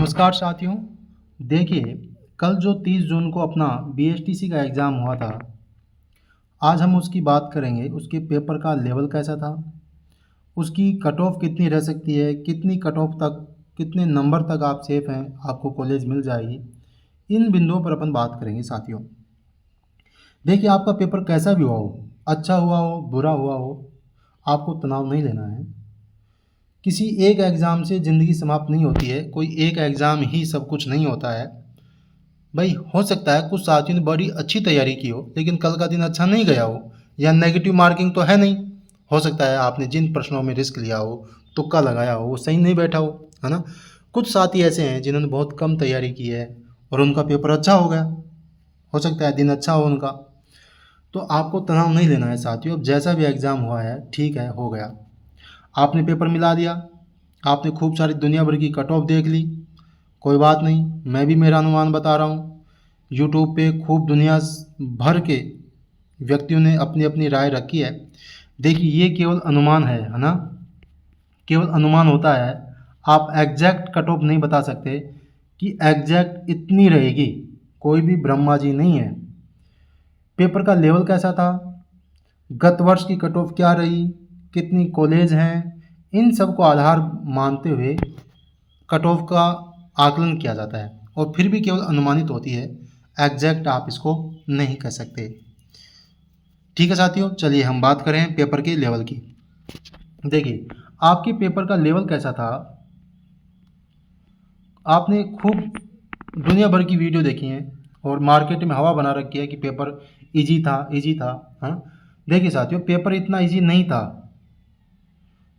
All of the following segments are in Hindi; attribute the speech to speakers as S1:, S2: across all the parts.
S1: नमस्कार साथियों। देखिए, कल जो 30 जून को अपना बीएसटीसी का एग्ज़ाम हुआ था, आज हम उसकी बात करेंगे। उसके पेपर का लेवल कैसा था, उसकी कट ऑफ कितनी रह सकती है, कितनी कट ऑफ तक, कितने नंबर तक आप सेफ हैं, आपको कॉलेज मिल जाएगी। इन बिंदुओं पर अपन बात करेंगे साथियों। देखिए, आपका पेपर कैसा भी हुआ हो, अच्छा हुआ हो, बुरा हुआ हो, आपको तनाव नहीं लेना है। किसी एक एग्ज़ाम से ज़िंदगी समाप्त नहीं होती है, कोई एक एग्ज़ाम ही सब कुछ नहीं होता है। भाई, हो सकता है कुछ साथियों ने बड़ी अच्छी तैयारी की हो, लेकिन कल का दिन अच्छा नहीं गया हो, या नेगेटिव मार्किंग तो है नहीं। हो सकता है आपने जिन प्रश्नों में रिस्क लिया हो, तुक्का लगाया हो, वो सही नहीं बैठा हो, है ना। कुछ साथी ऐसे हैं जिन्होंने बहुत कम तैयारी की है और उनका पेपर अच्छा हो गया। हो सकता है दिन अच्छा हो उनका। तो आपको तनाव नहीं लेना है साथियों। अब जैसा भी एग्ज़ाम हुआ है, ठीक है, हो गया। आपने पेपर मिला दिया, आपने खूब सारी दुनिया भर की कट ऑफ देख ली, कोई बात नहीं। मैं भी मेरा अनुमान बता रहा हूँ। यूट्यूब पे खूब दुनिया भर के व्यक्तियों ने अपनी अपनी राय रखी है। देखिए, ये केवल अनुमान है ना, केवल अनुमान होता है। आप एग्जैक्ट कट ऑफ नहीं बता सकते कि एग्जैक्ट इतनी रहेगी। कोई भी ब्रह्मा जी नहीं है। पेपर का लेवल कैसा था, गत वर्ष की कट ऑफ क्या रही, कितनी कॉलेज हैं, इन सब को आधार मानते हुए कट ऑफ का आकलन किया जाता है, और फिर भी केवल अनुमानित होती है। एग्जैक्ट आप इसको नहीं कह सकते। ठीक है साथियों, चलिए हम बात करें पेपर के लेवल की। देखिए, आपके पेपर का लेवल कैसा था। आपने खूब दुनिया भर की वीडियो देखी है और मार्केट में हवा बना रखी है कि पेपर इजी था, इजी था। हाँ, देखिए साथियों, पेपर इतना इजी नहीं था,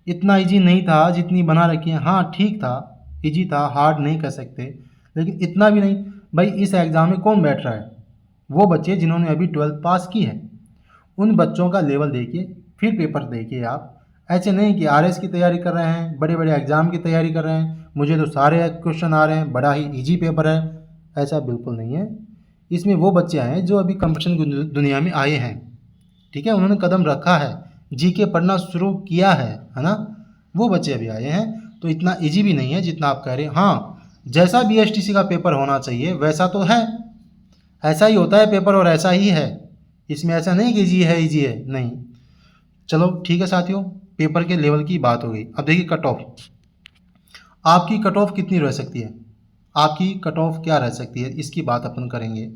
S1: इतना इजी नहीं था जितनी बना रखी है। हाँ, ठीक था, इजी था, हार्ड नहीं कह सकते, लेकिन इतना भी नहीं। भाई, इस एग्ज़ाम में कौन बैठ रहा है? वो बच्चे जिन्होंने अभी 12th पास की है। उन बच्चों का लेवल देखिए, फिर पेपर देखिए आप। ऐसे नहीं कि आरएस की तैयारी कर रहे हैं, बड़े बड़े एग्ज़ाम की तैयारी कर रहे हैं, मुझे तो सारे क्वेश्चन आ रहे हैं, बड़ा ही ईजी पेपर है। ऐसा बिल्कुल नहीं है। इसमें वो बच्चे आए हैं जो अभी कंपटीशन की दुनिया में आए हैं। ठीक है, उन्होंने कदम रखा है, जीके पढ़ना शुरू किया है ना। वो बच्चे अभी आए हैं, तो इतना इजी भी नहीं है जितना आप कह रहे हैं। हाँ, जैसा बीएसटीसी का पेपर होना चाहिए वैसा तो है, ऐसा ही होता है पेपर, और ऐसा ही है। इसमें ऐसा नहीं कि इजी है, नहीं। चलो ठीक है साथियों, पेपर के लेवल की बात हो गई। अब देखिए कट ऑफ, आपकी कट ऑफ कितनी रह सकती है, आपकी कट ऑफ क्या रह सकती है, इसकी बात अपन करेंगे।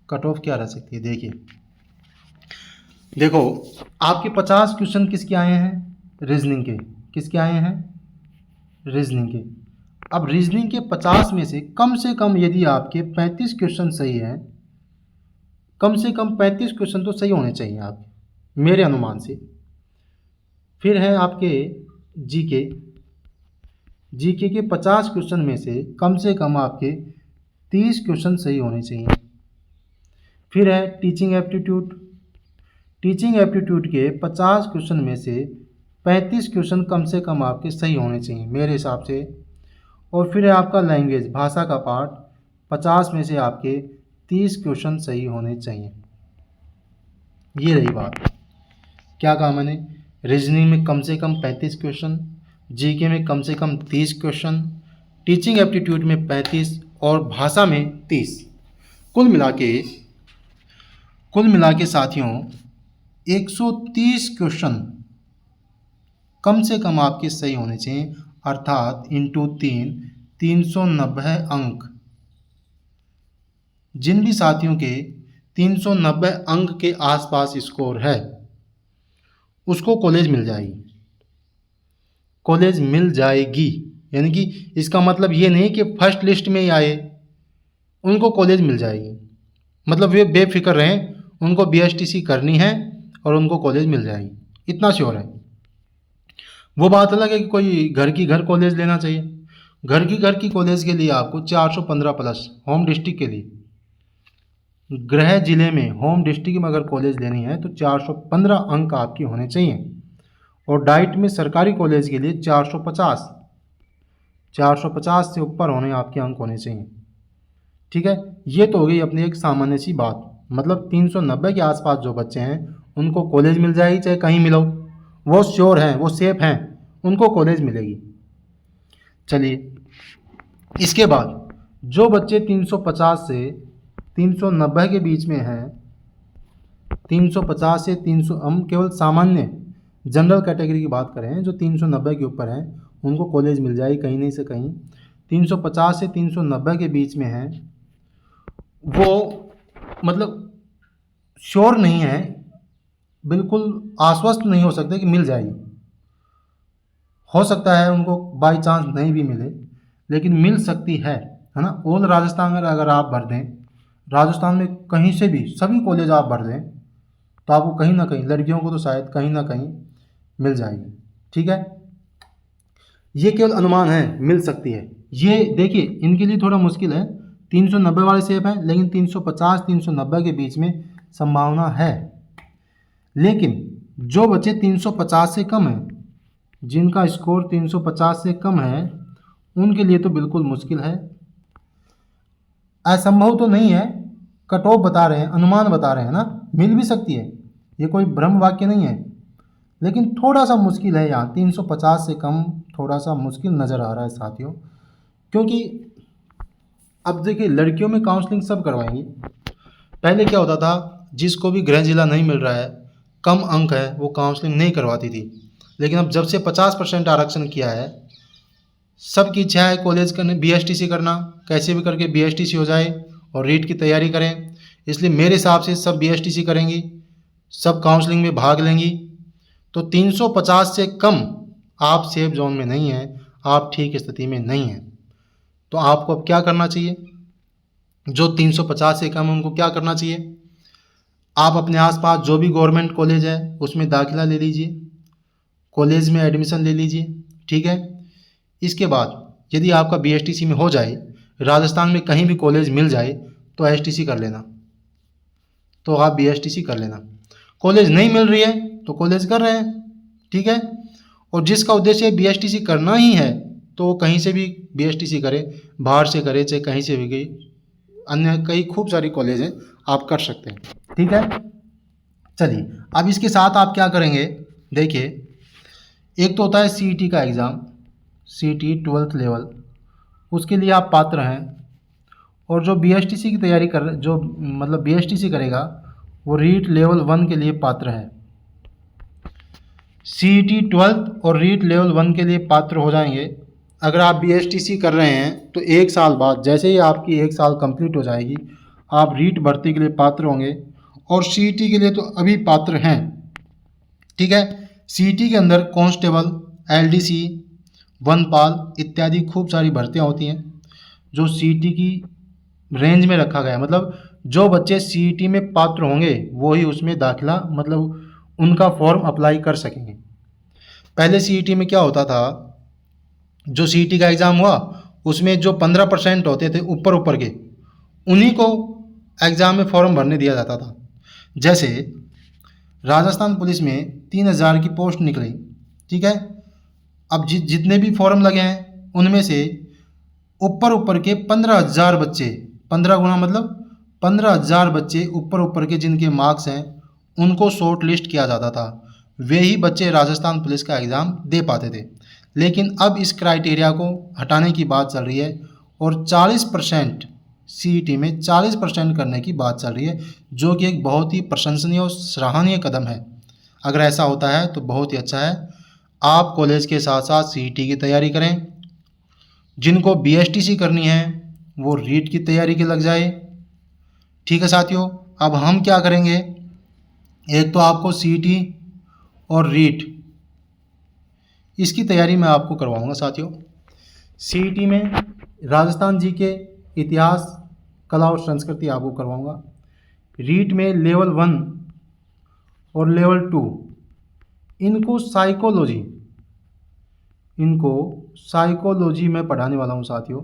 S1: कट ऑफ क्या रह सकती है, देखिए। देखो, आपके 50 क्वेश्चन किसके आए हैं, रीजनिंग के। किसके आए हैं, रीजनिंग के। अब रीजनिंग के 50 में से कम यदि आपके 35 क्वेश्चन सही हैं, कम से कम 35 क्वेश्चन तो सही होने चाहिए आपके, मेरे अनुमान से। फिर है आपके जीके। जीके के 50 क्वेश्चन में से कम आपके 30 क्वेश्चन सही होने चाहिए। फिर है टीचिंग एप्टीट्यूड। टीचिंग एप्टीट्यूड के 50 क्वेश्चन में से 35 क्वेश्चन कम से कम आपके सही होने चाहिए मेरे हिसाब से। और फिर है आपका लैंग्वेज, भाषा का पार्ट, 50 में से आपके 30 क्वेश्चन सही होने चाहिए। ये रही बात। क्या कहा मैंने, रीजनिंग में कम से कम 35 क्वेश्चन, जीके में कम से कम 30 क्वेश्चन, टीचिंग एप्टीट्यूड में 35 और भाषा में 30। कुल मिला के साथियों 130 क्वेश्चन कम से कम आपके सही होने चाहिए, अर्थात इंटू 390 अंक। जिन भी साथियों के 390 अंक के आसपास स्कोर है उसको कॉलेज मिल जाएगी, कॉलेज मिल जाएगी। यानी कि इसका मतलब ये नहीं कि फर्स्ट लिस्ट में ही आए, उनको कॉलेज मिल जाएगी। मतलब वे बेफिक्र रहें, उनको बीएसटीसी करनी है और उनको कॉलेज मिल जाएगी, इतना श्योर है। वो बात अलग है कि कोई घर की घर कॉलेज लेना चाहिए। घर की कॉलेज के लिए आपको 415 प्लस होम डिस्ट्रिक्ट के लिए, गृह जिले में होम डिस्ट्रिक्ट में अगर कॉलेज लेनी है तो 415 अंक आपके होने चाहिए। और डाइट में सरकारी कॉलेज के लिए 450 से ऊपर होने आपके अंक होने चाहिए। ठीक है, ये तो हो गई अपनी एक सामान्य सी बात। मतलब 390 के आसपास जो बच्चे हैं उनको कॉलेज मिल जाएगी, चाहे कहीं मिलो, वो श्योर हैं, वो सेफ हैं, उनको कॉलेज मिलेगी। चलिए इसके बाद जो बच्चे 350 से 390 के बीच में हैं, 350 से 300, हम केवल सामान्य जनरल कैटेगरी की बात करें, जो 390 के ऊपर हैं उनको कॉलेज मिल जाएगी कहीं नहीं से कहीं। 350 से 390 के बीच में हैं, वो मतलब श्योर नहीं है, बिल्कुल आश्वस्त नहीं हो सकते कि मिल जाएगी। हो सकता है उनको बाई चांस नहीं भी मिले, लेकिन मिल सकती है ना। ऑल राजस्थान में अगर आप भर दें, राजस्थान में कहीं से भी सभी कॉलेज आप भर दें, तो आपको कहीं ना कहीं, लड़कियों को तो शायद कहीं ना कहीं मिल जाएगी। ठीक है, ये केवल अनुमान है, मिल सकती है। ये देखिए इनके लिए थोड़ा मुश्किल है, 390 वाले सेफ हैं, लेकिन 350 390 के बीच में संभावना है। लेकिन जो बच्चे 350 से कम हैं, जिनका स्कोर 350 से कम है, उनके लिए तो बिल्कुल मुश्किल है। असंभव तो नहीं है, कट ऑफ बता रहे हैं, अनुमान बता रहे हैं ना, मिल भी सकती है, ये कोई भ्रम वाक्य नहीं है। लेकिन थोड़ा सा मुश्किल है यहाँ, 350 से कम थोड़ा सा मुश्किल नज़र आ रहा है साथियों। क्योंकि अब देखिए लड़कियों में काउंसलिंग सब करवाएंगी। पहले क्या होता था, जिसको भी गृह जिला नहीं मिल रहा है, कम अंक है, वो काउंसलिंग नहीं करवाती थी। लेकिन अब जब से 50% आरक्षण किया है, सबकी इच्छा है कॉलेज करने, बीएसटीसी करना, कैसे भी करके बीएसटीसी हो जाए और रीट की तैयारी करें। इसलिए मेरे हिसाब से सब बीएसटीसी करेंगी, सब काउंसलिंग में भाग लेंगी। तो 350 से कम आप सेफ जोन में नहीं हैं, आप ठीक स्थिति में नहीं हैं। तो आपको अब क्या करना चाहिए, जो 350 से कम है उनको क्या करना चाहिए, आप अपने आसपास जो भी गवर्नमेंट कॉलेज है उसमें दाखिला ले लीजिए, कॉलेज में एडमिशन ले लीजिए। ठीक है, इसके बाद यदि आपका बीएसटीसी में हो जाए, राजस्थान में कहीं भी कॉलेज मिल जाए, तो एसटीसी कर लेना, तो आप बीएसटीसी कर लेना। कॉलेज नहीं मिल रही है तो कॉलेज कर रहे हैं, ठीक है। और जिसका उद्देश्य बीएसटीसी करना ही है, तो वो कहीं से भी बीएसटीसी करे, बाहर से करे, चाहे कहीं से भी गई, अन्य कई खूब सारी कॉलेज हैं, आप कर सकते हैं। ठीक है, चलिए अब इसके साथ आप क्या करेंगे, देखिए एक तो होता है सीईटी का एग्ज़ाम, सीईटी 12th लेवल, उसके लिए आप पात्र हैं। और जो बीएसटीसी की तैयारी कर, जो मतलब बीएसटीसी करेगा, वो रीट लेवल 1 के लिए पात्र है। सीईटी 12th और रीट लेवल 1 के लिए पात्र हो जाएंगे। अगर आप बीएसटीसी कर रहे हैं तो 1 साल बाद, जैसे ही आपकी 1 साल कंप्लीट हो जाएगी, आप रीट भर्ती के लिए पात्र होंगे। और सीईटी के लिए तो अभी पात्र हैं। ठीक है, सीईटी के अंदर कांस्टेबल, एलडीसी, वनपाल इत्यादि खूब सारी भर्तियां होती हैं, जो सीईटी की रेंज में रखा गया है। मतलब जो बच्चे सीईटी में पात्र होंगे वो ही उसमें दाखिला, मतलब उनका फॉर्म अप्लाई कर सकेंगे। पहले सीईटी में क्या होता था, जो सीईटी का एग्ज़ाम हुआ उसमें जो 15% होते थे ऊपर ऊपर के, उन्हीं को एग्ज़ाम में फॉर्म भरने दिया जाता था। जैसे राजस्थान पुलिस में 3000 की पोस्ट निकली, ठीक है। अब जितने भी फॉर्म लगे हैं उनमें से ऊपर ऊपर के 15,000 बच्चे, 15 गुना मतलब 15,000 बच्चे ऊपर ऊपर के जिनके मार्क्स हैं, उनको शॉर्ट लिस्ट किया जाता था। वे ही बच्चे राजस्थान पुलिस का एग्ज़ाम दे पाते थे। लेकिन अब इस क्राइटेरिया को हटाने की बात चल रही है और 40% सीईटी में 40% करने की बात चल रही है, जो कि एक बहुत ही प्रशंसनीय और सराहनीय कदम है। अगर ऐसा होता है तो बहुत ही अच्छा है। आप कॉलेज के साथ साथ सीईटी की तैयारी करें। जिनको बीएसटीसी करनी है वो रीट की तैयारी के लग जाए। ठीक है साथियों, अब हम क्या करेंगे, एक तो आपको सीईटी और रीट इसकी तैयारी मैं आपको करवाऊंगा साथियों। सीईटी में राजस्थान जी के इतिहास, कला और संस्कृति आपको करवाऊंगा। रीट में लेवल 1 और लेवल 2 इनको साइकोलॉजी में पढ़ाने वाला हूँ साथियों।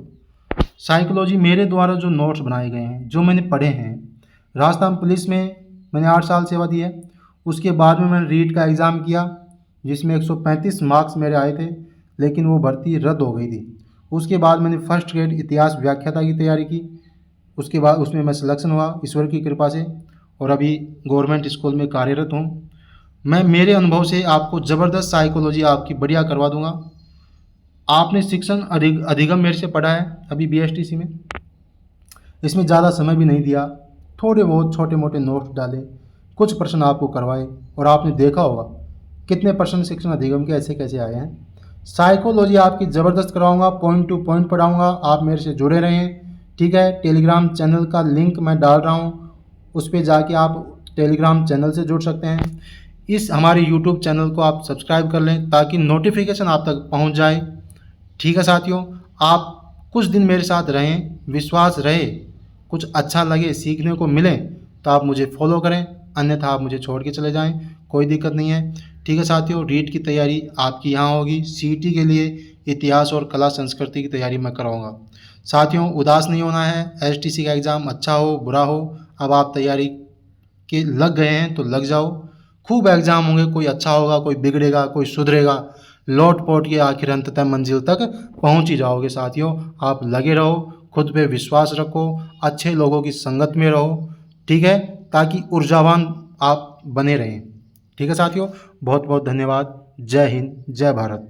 S1: साइकोलॉजी मेरे द्वारा जो नोट्स बनाए गए हैं, जो मैंने पढ़े हैं, राजस्थान पुलिस में मैंने 8 साल सेवा दी है। उसके बाद में मैंने रीट का एग्ज़ाम किया, जिसमें 135 मार्क्स मेरे आए थे, लेकिन वो भर्ती रद्द हो गई थी। उसके बाद मैंने फर्स्ट ग्रेड इतिहास व्याख्याता की तैयारी की। उसके बाद उसमें मैं सिलेक्शन हुआ ईश्वर की कृपा से, और अभी गवर्नमेंट स्कूल में कार्यरत हूँ। मैं मेरे अनुभव से आपको ज़बरदस्त साइकोलॉजी आपकी बढ़िया करवा दूँगा। आपने शिक्षण अधिगम मेरे से पढ़ा है अभी बीएसटीसी में, इसमें ज़्यादा समय भी नहीं दिया, थोड़े बहुत छोटे मोटे नोट्स डाले, कुछ प्रश्न आपको करवाए और आपने देखा होगा कितने प्रश्न शिक्षण अधिगम के ऐसे कैसे आए हैं। साइकोलॉजी आपकी ज़बरदस्त कराऊंगा, पॉइंट टू पॉइंट पढ़ाऊंगा, आप मेरे से जुड़े रहें। ठीक है, टेलीग्राम चैनल का लिंक मैं डाल रहा हूँ, उस पर जाके आप टेलीग्राम चैनल से जुड़ सकते हैं। इस हमारे यूट्यूब चैनल को आप सब्सक्राइब कर लें ताकि नोटिफिकेशन आप तक पहुँच जाए। ठीक है साथियों, आप कुछ दिन मेरे साथ रहें, विश्वास रहे, कुछ अच्छा लगे, सीखने को मिले तो आप मुझे फॉलो करें, अन्यथा आप मुझे छोड़ के चले जाएं, कोई दिक्कत नहीं है। ठीक है साथियों, रीट की तैयारी आपकी यहाँ होगी, सीईटी के लिए इतिहास और कला संस्कृति की तैयारी मैं कराऊंगा। साथियों, उदास नहीं होना है, एसटीसी का एग्ज़ाम अच्छा हो बुरा हो, अब आप तैयारी के लग गए हैं तो लग जाओ। खूब एग्ज़ाम होंगे, कोई अच्छा होगा, कोई बिगड़ेगा, कोई सुधरेगा, लौट पौट के आखिर अंततः मंजिल तक पहुंच ही जाओगे। साथियों, आप लगे रहो, खुद पे विश्वास रखो, अच्छे लोगों की संगत में रहो, ठीक है, ताकि ऊर्जावान आप बने रहें। ठीक है साथियों, बहुत बहुत धन्यवाद। जय हिंद, जय भारत।